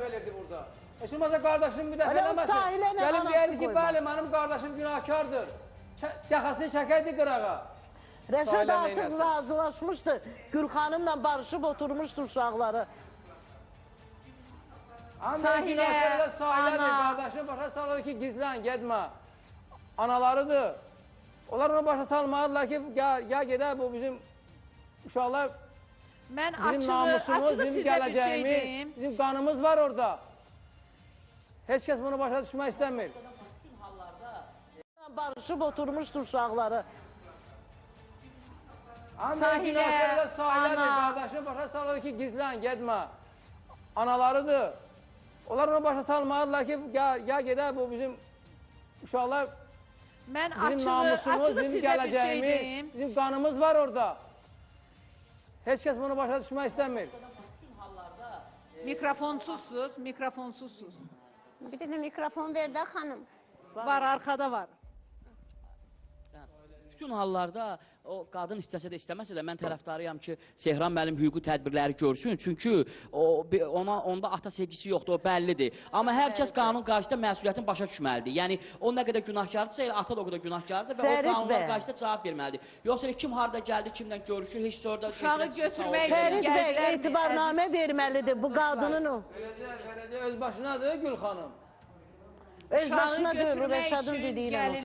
verirdi burada. Heç olmasa qardaşım bir dəfə Elə o eləməsin. Sahilə ilə Gəlib anası deyərdi ki, qoymadı. bəli, mənim qardaşım günahkardır. Yaxasını çəkərdi qırağa. Rəşad Sahilə artıq neyləsin? razılaşmışdı. Gülxanımla barışıb oturmuşdu uşaqları. Sahilə, sahilədir, qardaşım başa salır ki, gizlən, gedmə. Analarıdır. Onlar ona başa salmalıdırlar ki, ya gedər bu bizim uşaqlar, bizim namusumuz, bizim gələcəyimiz, bizim qanımız var orada. Heç kəs bunu başa düşmək istəmir. Barışıb oturmuşdu uşaqları. Sahilə, sahilədir, qardaşım başa salır ki, gizlən, gedmə. Analarıdır. Onlar ona başa salmalıdırlar ki, ya gedər bu bizim uşaqlar, bizim namusumuz, bizim gələcəyimiz, bizim qanımız var orada. Heç kəs bunu başa düşmək istəmir. Mikrofonsuzsuz, mikrofonsuzsuz. Bir de mikrofon ver de hanım. Var, arkada var. Bütün hallarda o qadın istəsə də istəməsə də mən tərəfdarıyam ki, Sehran müəllim hüquqi tədbirləri görsün. Çünki onda ata sevgisi yoxdur, o bəllidir. Amma hər kəs qanun qarşısında məsuliyyətini başa düşməlidir. Yəni o nə qədər günahkardırsa, elə ata da o qədər günahkardır və o qanunlar qarşısında cavab verməlidir. Yoxsa kim harda gəldi, kimdən görüşür, heç orada uşağı götürmək üçün Fərid bəy gəldilərmi? etibarnamə verməlidir bu qadının o. Verəcək öz başınadır Gülxanım. Öz başına deyil, Rəşadın dediyinə.